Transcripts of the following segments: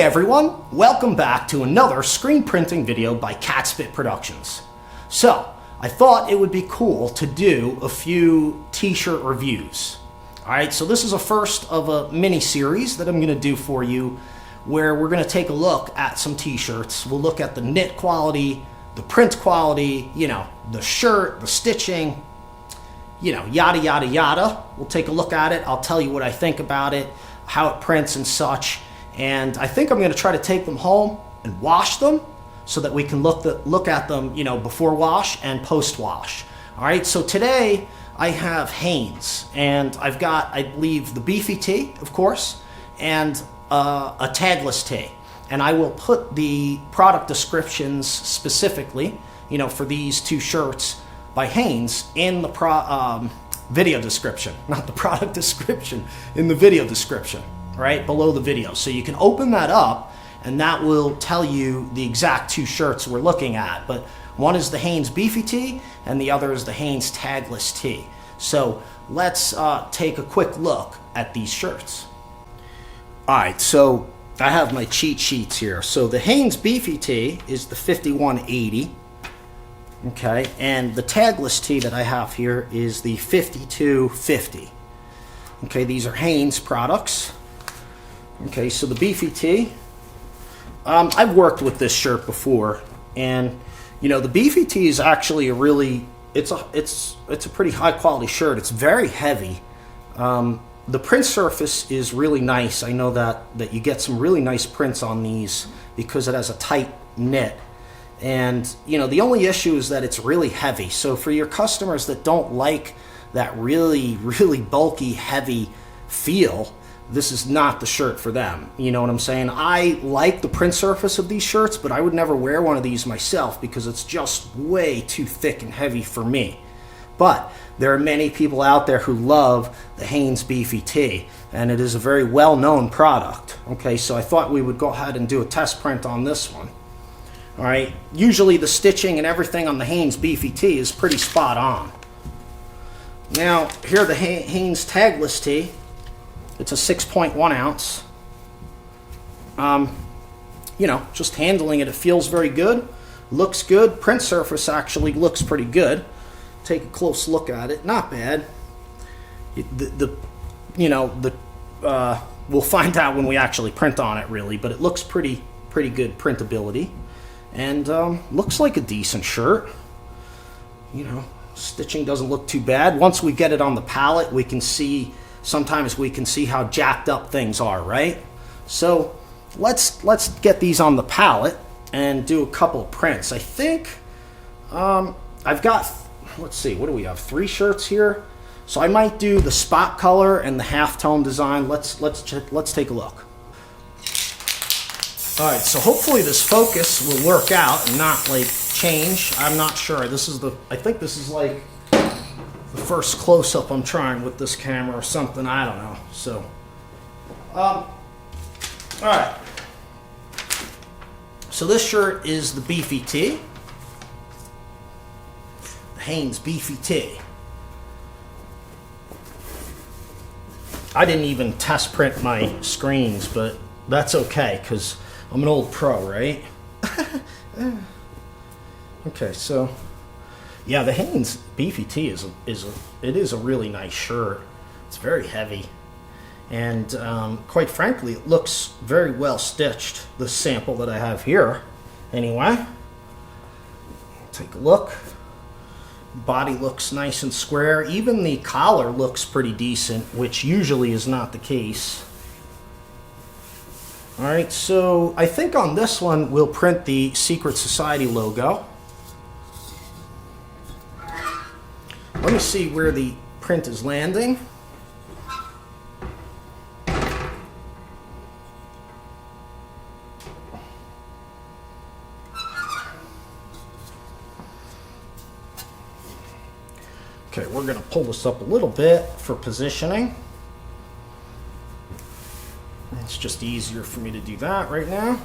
Hey everyone, welcome back to another screen printing video by Catspit Productions. So, I thought it would be cool to do a few t-shirt reviews. Alright, so this is a first of a mini-series that I'm going to do for you where we're going to take a look at some t-shirts. We'll look at the knit quality, the print quality, the shirt, the stitching, yada yada yada. We'll take a look at it. I'll tell you what I think about it, how it prints and such. And I think I'm going to try to take them home and wash them so that we can look at them, before wash and post wash. All right, so today I have Hanes, and I've got, I believe, the Beefy-T, of course, and a Tagless tee. And I will put the product descriptions specifically, for these two shirts by Hanes in the video description, not the product description, in the video description. Right below the video, so you can open that up and that will tell you the exact two shirts we're looking at. But one is the Hanes Beefy-T and the other is the Hanes Tagless tee. So let's take a quick look at these shirts. Alright, so I have my cheat sheets here. So the Hanes Beefy-T is the 5180, okay, and the Tagless tee that I have here is the 5250. Okay, these are Hanes products. Okay, so the Beefy-T, I've worked with this shirt before, and the Beefy-T is actually a really, it's a pretty high quality shirt. It's very heavy. The print surface is really nice. I know that you get some really nice prints on these because it has a tight knit. And the only issue is that it's really heavy. So for your customers that don't like that really bulky, heavy feel, this is not the shirt for them. You know what I'm saying? I like the print surface of these shirts, but I would never wear one of these myself because it's just way too thick and heavy for me. But there are many people out there who love the Hanes Beefy-T, and it is a very well-known product. Okay, so I thought we would go ahead and do a test print on this one. All right, usually the stitching and everything on the Hanes Beefy-T is pretty spot on. Now, here the Hanes Tagless tee. It's a 6.1 ounce. Just handling it, it feels very good. Looks good. Print surface actually looks pretty good. Take a close look at it. Not bad. We'll find out when we actually print on it, really. But it looks pretty good printability, and looks like a decent shirt. Stitching doesn't look too bad. Once we get it on the palette, we can see. Sometimes we can see how jacked up things are, right? So let's get these on the palette and do a couple of prints. I think I've got, let's see, what do we have? 3 shirts here. So I might do the spot color and the halftone design. Let's take a look. All right, so hopefully this focus will work out and not change. I'm not sure. I think this is the first close-up I'm trying with this camera or something, I don't know. So, alright. So this shirt is the Beefy-T. The Hanes Beefy-T. I didn't even test print my screens, but that's okay, because I'm an old pro, right? Okay, so yeah, the Hanes Beefy-T is a really nice shirt. It's very heavy, and quite frankly, it looks very well stitched. The sample that I have here, anyway. Take a look. Body looks nice and square. Even the collar looks pretty decent, which usually is not the case. All right, so I think on this one we'll print the Secret Society logo. Let me see where the print is landing. Okay, we're going to pull this up a little bit for positioning. It's just easier for me to do that right now.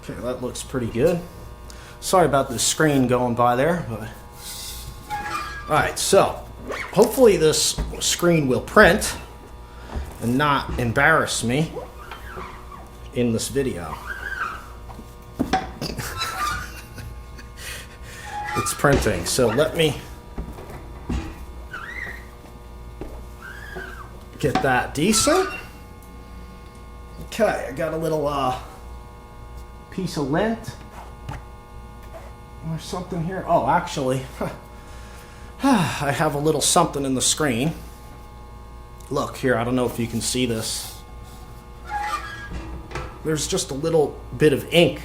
Okay, that looks pretty good. Sorry about the screen going by there, but alright, so hopefully this screen will print and not embarrass me. in this video. It's printing, so let me get that decent. Okay, I got a little piece of lint or something here. Oh, actually, I have a little something in the screen. Look here, I don't know if you can see this. There's just a little bit of ink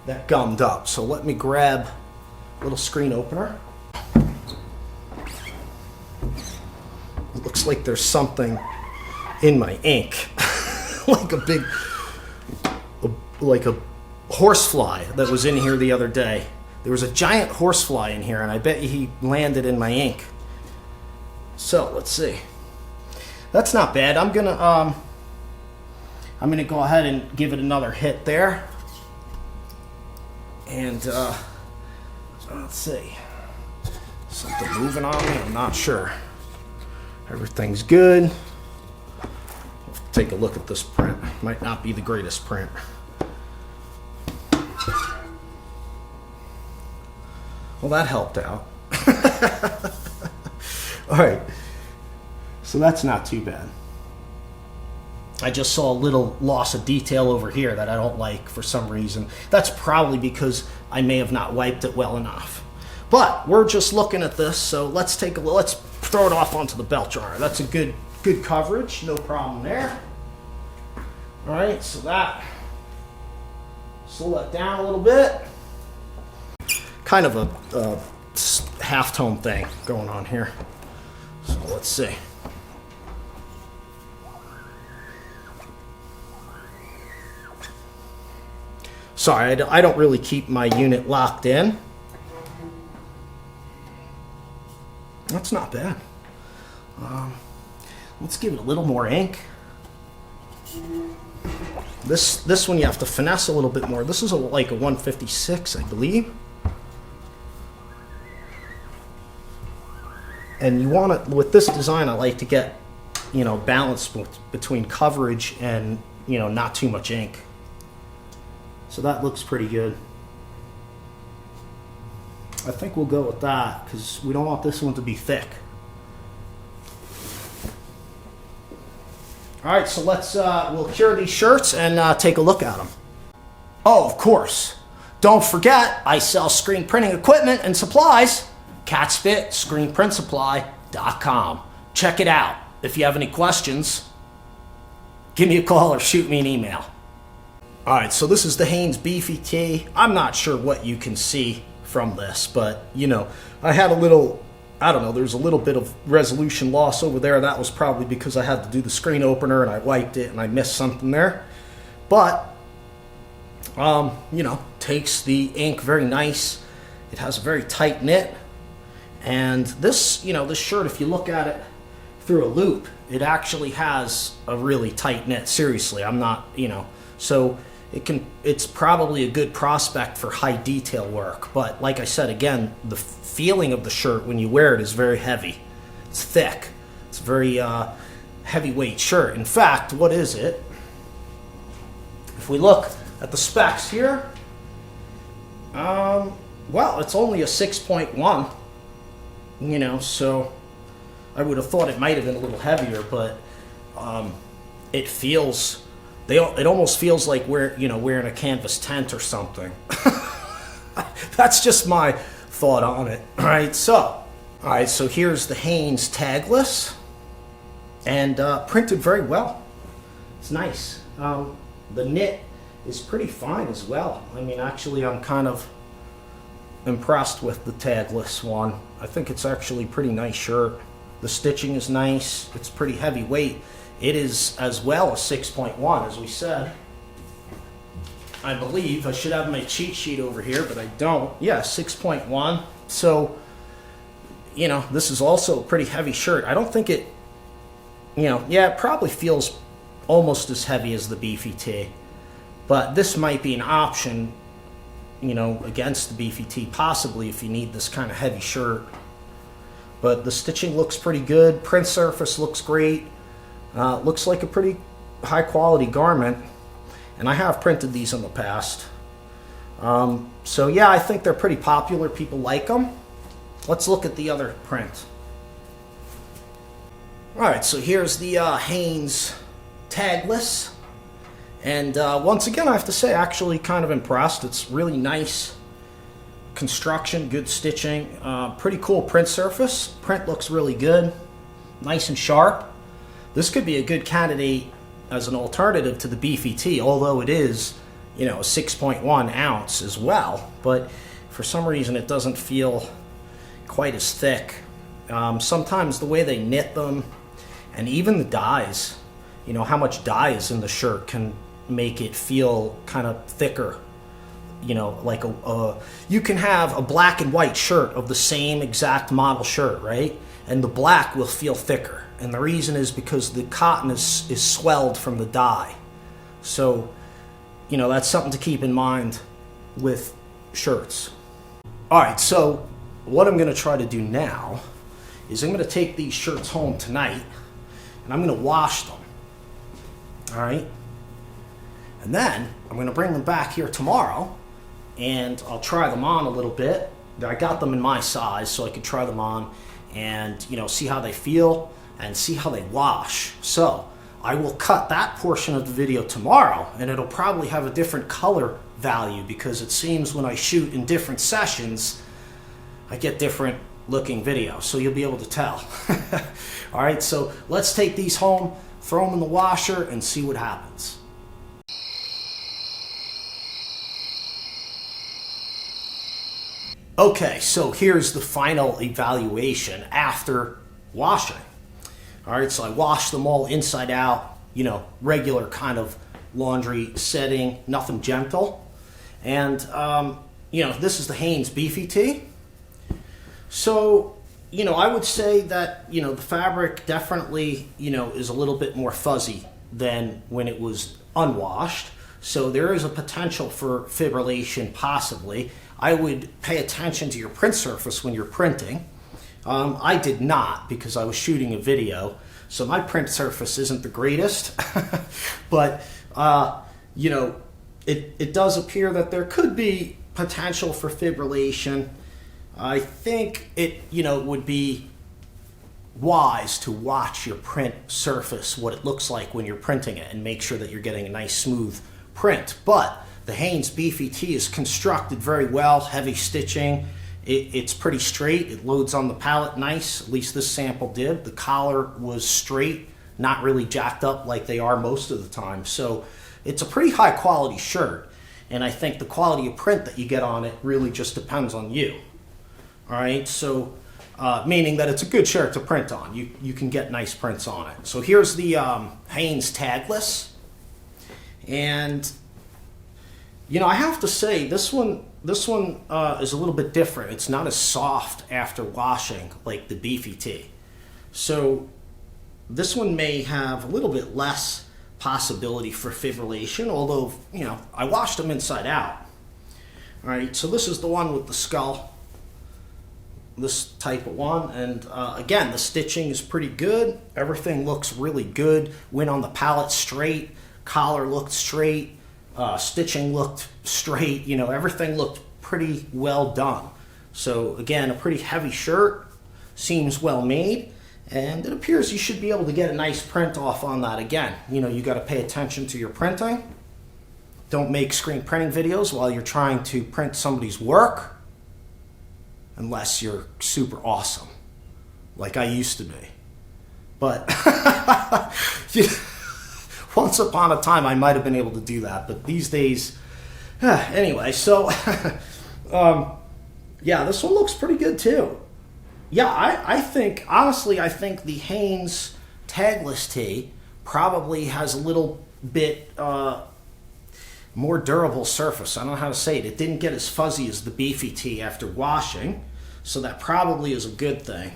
that gummed up. So let me grab a little screen opener. It looks like there's something in my ink. Like a big, like a horsefly that was in here the other day. There was a giant horsefly in here, and I bet he landed in my ink. So let's see. That's not bad. I'm gonna go ahead and give it another hit there. And let's see. Something moving on me? I'm not sure. Everything's good. Take a look at this print. Might not be the greatest print. Well, that helped out. All right. So that's not too bad. I just saw a little loss of detail over here that I don't like for some reason. That's probably because I may have not wiped it well enough. But we're just looking at this, so let's take a look. Let's throw it off onto the belt dryer. That's a good coverage, no problem there. All right, so that slow that down a little bit. Kind of a halftone thing going on here. So let's see. Sorry, I don't really keep my unit locked in. That's not bad. Let's give it a little more ink. This one you have to finesse a little bit more. This is like a 156, I believe. And you want it, with this design, I like to get, balance between coverage and, not too much ink. So that looks pretty good. I think we'll go with that because we don't want this one to be thick. All right, so we'll cure these shirts and take a look at them. Oh, of course. Don't forget, I sell screen printing equipment and supplies. CatSpitScreenPrintSupply.com. Check it out. If you have any questions, give me a call or shoot me an email. All right, so this is the Hanes Beefy-T. I'm not sure what you can see from this, but, I had a little, there's a little bit of resolution loss over there. That was probably because I had to do the screen opener and I wiped it and I missed something there. But, takes the ink very nice. It has a very tight knit. And this, this shirt, if you look at it through a loop, it actually has a really tight knit. Seriously, I'm not, so it's probably a good prospect for high detail work. But like I said, again, the feeling of the shirt when you wear it is very heavy. It's thick. It's a very heavyweight shirt. In fact, what is it? If we look at the specs here, well, it's only a 6.1. So I would have thought it might have been a little heavier, but it feels, it almost feels like wearing a canvas tent or something. That's just my thought on it. All right, so here's the Hanes Tagless, and printed very well. It's nice. The knit is pretty fine as well. I mean, actually, I'm kind of impressed with the Tagless one. I think it's actually a pretty nice shirt. The stitching is nice. It's pretty heavyweight. It is as well a 6.1, as we said. I believe I should have my cheat sheet over here, but I don't. Yeah, 6.1. So, this is also a pretty heavy shirt. I don't think it, it probably feels almost as heavy as the Beefy-T. But this might be an option, against the Beefy-T, possibly if you need this kind of heavy shirt. But the stitching looks pretty good. Print surface looks great. Looks like a pretty high quality garment. and I have printed these in the past. So yeah, I think they're pretty popular. People like them. Let's look at the other print. Alright, so here's the Hanes TAGLESS. And once again, I have to say, actually kind of impressed. It's really nice construction, good stitching, pretty cool print surface. Print looks really good, nice and sharp. This could be a good candidate as an alternative to the Beefy-T, although it is, you know, a 6.1 ounce as well. But for some reason, it doesn't feel quite as thick. Sometimes the way they knit them, and even the dyes, you know, how much dye is in the shirt can make it feel kind of thicker. You know, like you can have a black and white shirt of the same exact model shirt, right? And the black will feel thicker. And the reason is because the cotton is swelled from the dye. So, you know, that's something to keep in mind with shirts. All right, so what I'm going to try to do now is I'm going to take these shirts home tonight and I'm going to wash them. All right? And then I'm going to bring them back here tomorrow and I'll try them on a little bit. I got them in my size so I could try them on and, you know, see how they feel and see how they wash. So I will cut that portion of the video tomorrow and it'll probably have a different color value because it seems when I shoot in different sessions, I get different looking videos. So you'll be able to tell. All right, so let's take these home, throw them in the washer and see what happens. Okay, so here's the final evaluation after washing. All right, so I washed them all inside out, you know, regular kind of laundry setting, nothing gentle. And, you know, this is the Hanes Beefy-T. So, you know, I would say that, you know, the fabric definitely, you know, is a little bit more fuzzy than when it was unwashed. So there is a potential for fibrillation possibly. I would pay attention to your print surface when you're printing. I did not because I was shooting a video, so my print surface isn't the greatest. But, you know, it does appear that there could be potential for fibrillation. I think it, you know, would be wise to watch your print surface, what it looks like when you're printing it, and make sure that you're getting a nice smooth print. But the Hanes Beefy-T is constructed very well, heavy stitching. It's pretty straight. It loads on the pallet nice, at least this sample did. The collar was straight, not really jacked up like they are most of the time. So it's a pretty high quality shirt. And I think the quality of print that you get on it really just depends on you. All right, so meaning that it's a good shirt to print on. You can get nice prints on it. So here's the Hanes TAGLESS. And, you know, I have to say, this one is a little bit different. It's not as soft after washing like the Beefy-T. So this one may have a little bit less possibility for fibrillation, although, you know, I washed them inside out. All right, so this is the one with the skull, this type of one. And again, the stitching is pretty good. Everything looks really good. Went on the pallet straight, collar looked straight. Stitching looked straight, you know, everything looked pretty well done. So again, a pretty heavy shirt, seems well made, and it appears you should be able to get a nice print off on that. Again, you know, you got to pay attention to your printing. Don't make screen printing videos while you're trying to print somebody's work, unless you're super awesome, like I used to be. But once upon a time, I might have been able to do that, but these days, anyway, so, yeah, this one looks pretty good too. Yeah, I think, honestly, I think the Hanes TAGLESS T probably has a little bit more durable surface. I don't know how to say it. It didn't get as fuzzy as the Beefy-T after washing, so that probably is a good thing.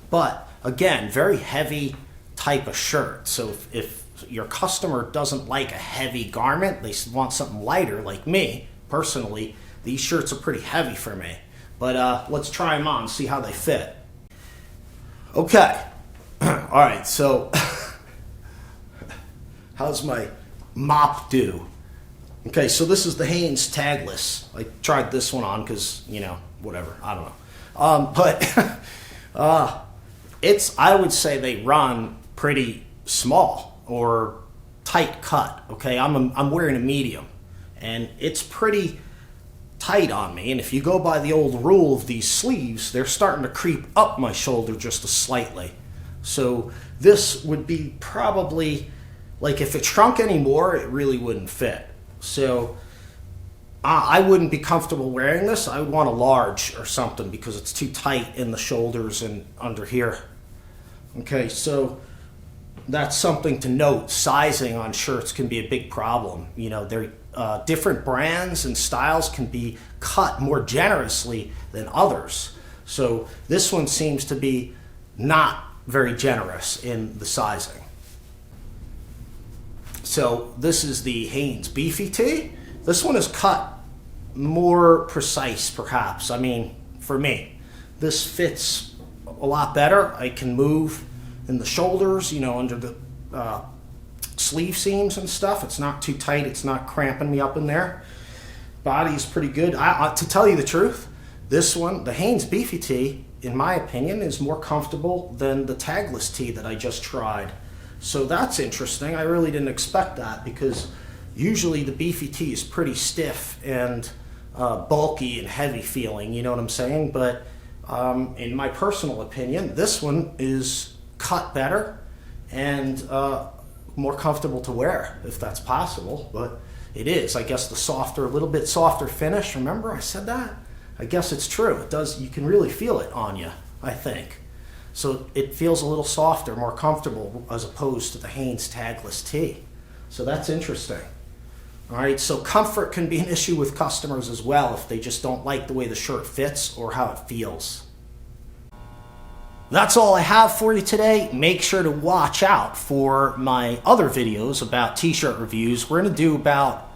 But, again, very heavy type of shirt, so if your customer doesn't like a heavy garment, they want something lighter like me, personally, these shirts are pretty heavy for me. But let's try them on, see how they fit. Okay, all right, so how's my mop do? Okay, so this is the Hanes TAGLESS. I tried this one on because, you know, whatever, I don't know. But I would say they run pretty small or tight cut. Okay, I'm wearing a medium, and it's pretty tight on me. And if you go by the old rule of these sleeves, they're starting to creep up my shoulder just slightly. So this would be probably, like, if it shrunk anymore, it really wouldn't fit. So I wouldn't be comfortable wearing this. I would want a large or something because it's too tight in the shoulders and under here. Okay, so that's something to note. Sizing on shirts can be a big problem. You know, they're different brands and styles can be cut more generously than others. So this one seems to be not very generous in the sizing. So this is the Hanes Beefy-T. This one is cut more precise, perhaps. I mean, for me, this fits a lot better. I can move in the shoulders, you know, under the sleeve seams and stuff. It's not too tight. It's not cramping me up in there. Body's pretty good. To tell you the truth, this one, the Hanes Beefy-T, in my opinion, is more comfortable than the Tagless T that I just tried. So that's interesting. I really didn't expect that because usually the Beefy-T is pretty stiff and bulky and heavy feeling, you know what I'm saying? But in my personal opinion, this one is cut better and more comfortable to wear, if that's possible. But it is, I guess, the softer, a little bit softer finish. Remember I said that? I guess it's true. It does, you can really feel it on you, I think. So it feels a little softer, more comfortable as opposed to the Hanes Tagless T. So that's interesting. All right, so comfort can be an issue with customers as well if they just don't like the way the shirt fits or how it feels. That's all I have for you today. Make sure to watch out for my other videos about t-shirt reviews. We're going to do about,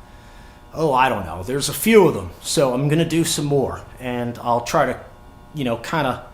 I don't know, there's a few of them. So I'm going to do some more, and I'll try to, you know, kind of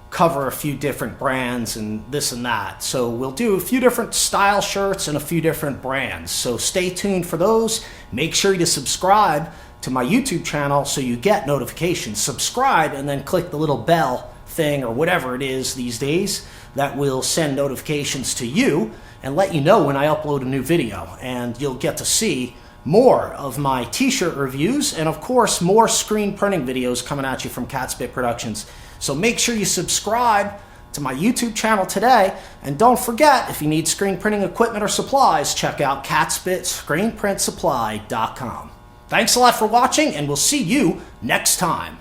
cover a few different brands and this and that. So we'll do a few different style shirts and a few different brands. So stay tuned for those. Make sure to subscribe to my YouTube channel so you get notifications. Subscribe and then click the little bell thing or whatever it is these days that will send notifications to you and let you know when I upload a new video. And you'll get to see more of my t-shirt reviews and, of course, more screen printing videos coming at you from Catspit Productions. So make sure you subscribe to my YouTube channel today. And don't forget, if you need screen printing equipment or supplies, check out CatspitScreenPrintSupply.com. Thanks a lot for watching, and we'll see you next time.